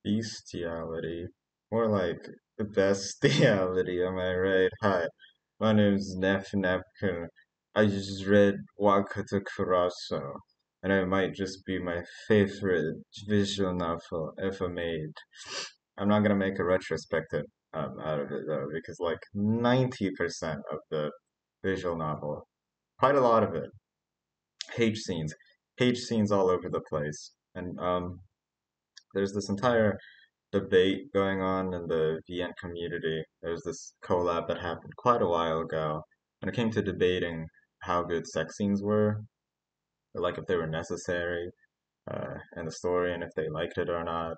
Bestiality. More like bestiality, am I right? Hi, my name's Nef Nepkin. I just read Wakata Kurasou, and it might just be my favorite visual novel ever made. I'm not gonna make a retrospective out of it though, because like 90% of the visual novel, quite a lot of it, H scenes, H scenes all over the place, and there's this entire debate going on in the VN community. There's this collab that happened quite a while ago when it came to debating how good sex scenes were, or like if they were necessary in the story and if they liked it or not.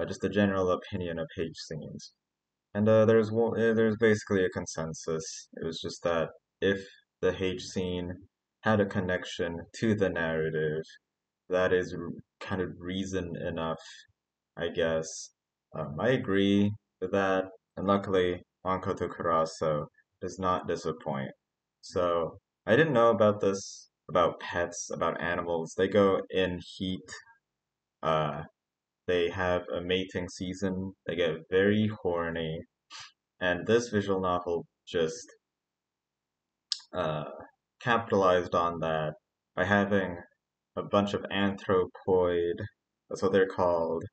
Just a general opinion of H scenes. And there's basically a consensus. It was just that if the H scene had a connection to the narrative, that is kind of reason enough, I guess. I agree with that, and luckily, wanko to Kurasou does not disappoint. So, I didn't know about this, about pets, about animals. They go in heat. Uh, they have a mating season. They get very horny, and this visual novel just uh, capitalized on that by having a bunch of anthropoid. That's what they're called,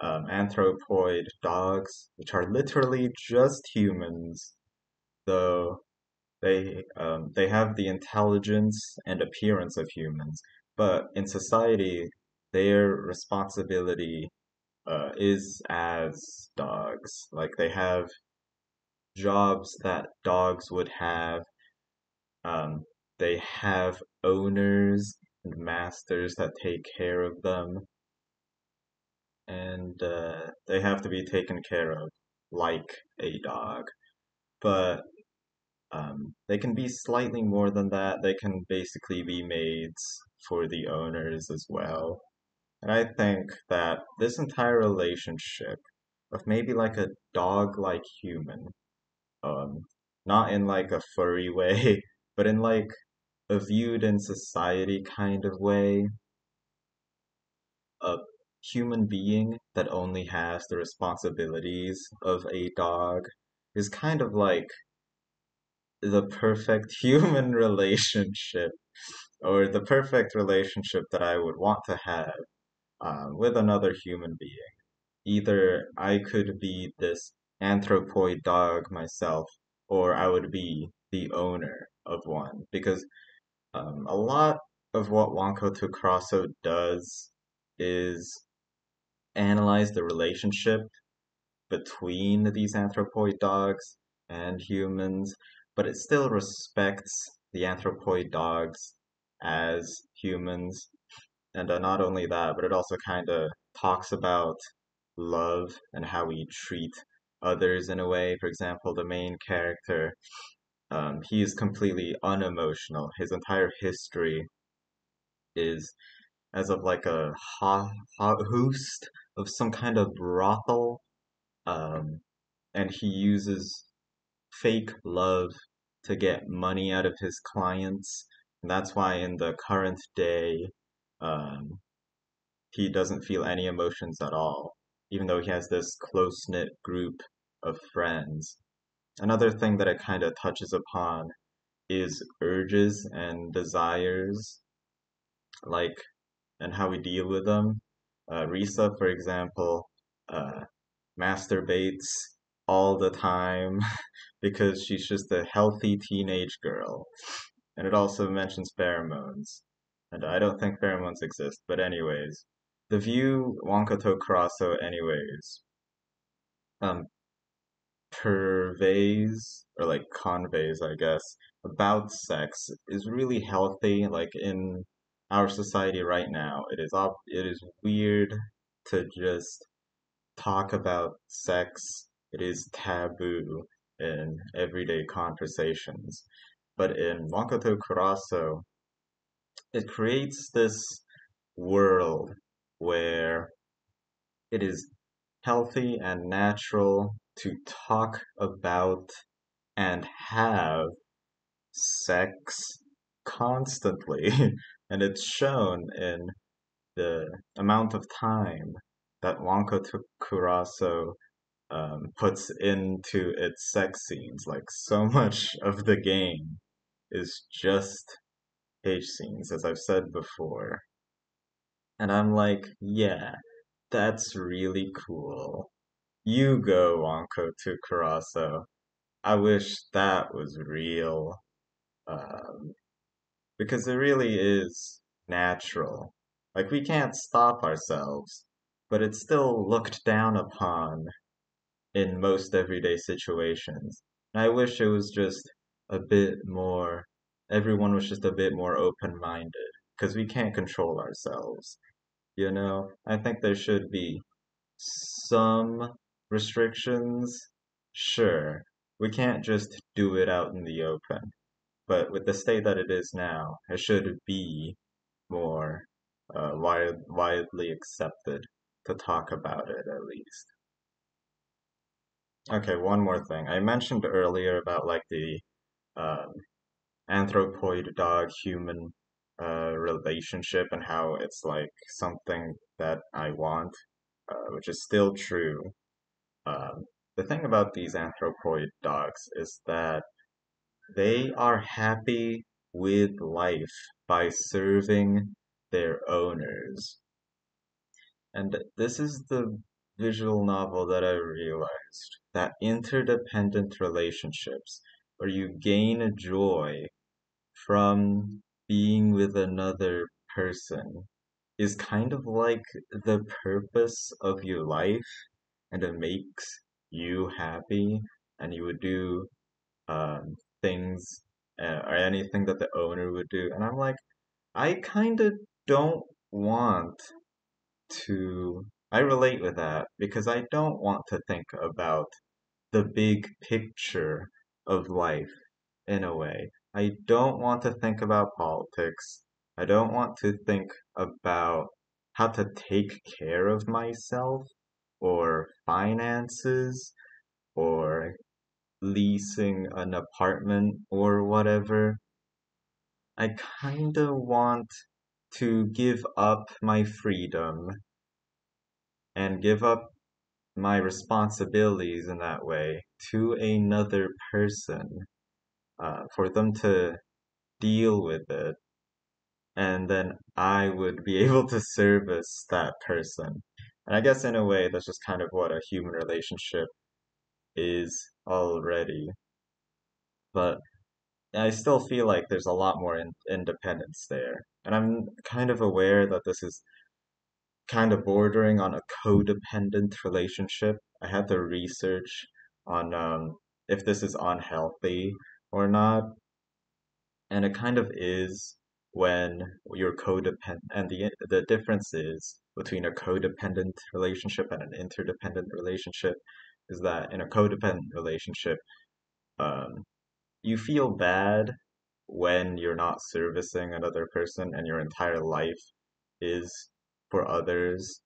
anthropoid dogs, which are literally just humans, though they have the intelligence and appearance of humans, but in society, their responsibility is as dogs. Like they have jobs that dogs would have. Um, they have owners and masters that take care of them, and they have to be taken care of like a dog. But they can be slightly more than that. They can basically be maids for the owners as well. And I think that this entire relationship of maybe like a dog-like human, um, not in like a furry way, but in like a viewed in society kind of way, a human being that only has the responsibilities of a dog is kind of like the perfect human relationship, or the perfect relationship that I would want to have with another human being. Either I could be this anthropoid dog myself, or I would be the owner of one. Because a lot of what Wanko to Kurasou does is analyze the relationship between these anthropoid dogs and humans, but it still respects the anthropoid dogs as humans. And not only that, but it also kind of talks about love and how we treat others in a way. For example, the main character, he is completely unemotional. His entire history is as of like a host of some kind of brothel, um, and he uses fake love to get money out of his clients. And that's why in the current day, um, he doesn't feel any emotions at all, even though he has this close knit group of friends. Another thing that it kind of touches upon is urges and desires, like, and how we deal with them. Risa, for example, uh, masturbates all the time because she's just a healthy teenage girl. And it also mentions pheromones. And I don't think pheromones exist, but anyways. The view Wankato Kuraso anyways um purveys or like conveys, I guess, about sex is really healthy. Like in our society right now, it is weird to just talk about sex. It is taboo in everyday conversations. But in Wankato Kuraso, it creates this world where it is healthy and natural to talk about and have sex constantly. And it's shown in the amount of time that Wanko to Kurasou puts into its sex scenes. Like so much of the game is just page scenes, as I've said before. And I'm like, yeah, that's really cool. You go, Wanko to Kurasou. I wish that was real. Um, because it really is natural. Like, we can't stop ourselves, but it's still looked down upon in most everyday situations. And I wish it was just a bit more, everyone was just a bit more open-minded, because we can't control ourselves. You know, I think there should be some restrictions. Sure, we can't just do it out in the open, but with the state that it is now, it should be more widely accepted to talk about it at least. Okay, one more thing. I mentioned earlier about like the um, anthropoid dog human relationship and how it's like something that I want, which is still true. Um, the thing about these anthropoid dogs is that they are happy with life by serving their owners. And this is the visual novel that I realized that interdependent relationships, where you gain joy from being with another person, is kind of like the purpose of your life, and it makes you happy, and you would do things or anything that the owner would do. And I'm like, I kind of don't want to. I relate with that because I don't want to think about the big picture of life in a way. I don't want to think about politics. I don't want to think about how to take care of myself or finances or leasing an apartment or whatever. I kind of want to give up my freedom and give up my responsibilities in that way to another person for them to deal with it. And then I would be able to service that person. And I guess in a way, that's just kind of what a human relationship is already. But I still feel like there's a lot more independence there. And I'm kind of aware that this is kind of bordering on a codependent relationship. I had to research on if this is unhealthy or not, and it kind of is when you're codependent. And the difference is between a codependent relationship and an interdependent relationship is that in a codependent relationship, um, you feel bad when you're not servicing another person and your entire life is for others.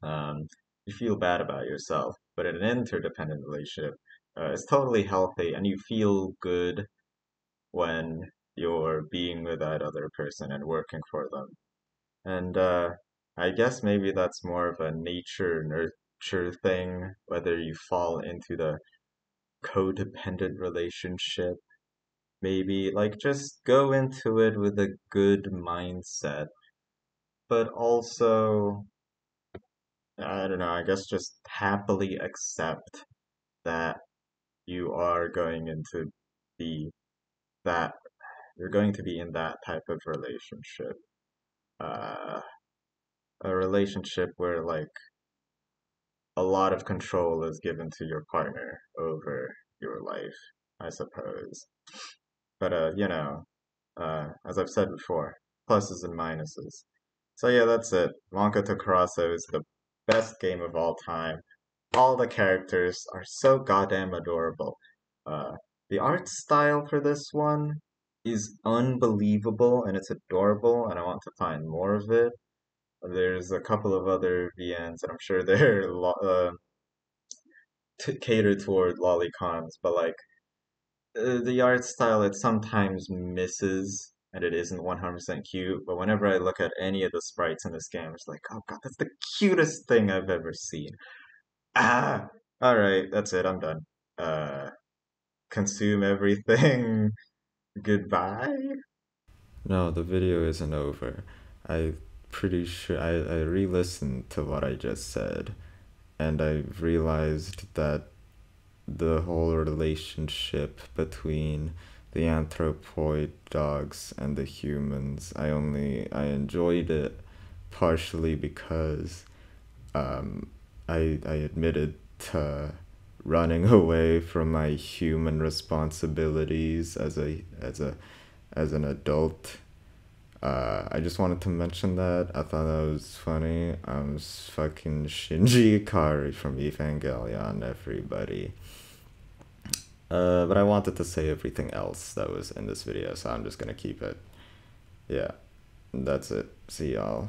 um, you feel bad about yourself. But in an interdependent relationship, it's totally healthy and you feel good when you're being with that other person and working for them. And I guess maybe that's more of a nature nurture thing, whether you fall into the codependent relationship. Maybe like just go into it with a good mindset, but also I don't know, I guess just happily accept that you are going into be that you're going to be in that type of relationship. Uh, a relationship where like a lot of control is given to your partner over your life, I suppose. But as I've said before, pluses and minuses. So yeah, that's it. Wanko to Kurasou is the best game of all time. All the characters are so goddamn adorable. Uh, the art style for this one is unbelievable and it's adorable, and I want to find more of it. There's a couple of other VNs, and I'm sure they're catered toward lolicons, but like the art style, it sometimes misses and it isn't 100% cute. But whenever I look at any of the sprites in this game, it's like, oh god, that's the cutest thing I've ever seen. Ah, all right, that's it. I'm done. Uh, consume everything. Goodbye. No, the video isn't over. I pretty sure I re-listened to what I just said, and I realized that the whole relationship between the anthropoid dogs and the humans, I enjoyed it partially because um, I admitted to running away from my human responsibilities as an adult. I just wanted to mention that. I thought that was funny. I'm fucking Shinji Ikari from Evangelion, everybody. But I wanted to say everything else that was in this video, so I'm just gonna keep it. Yeah, that's it. See y'all.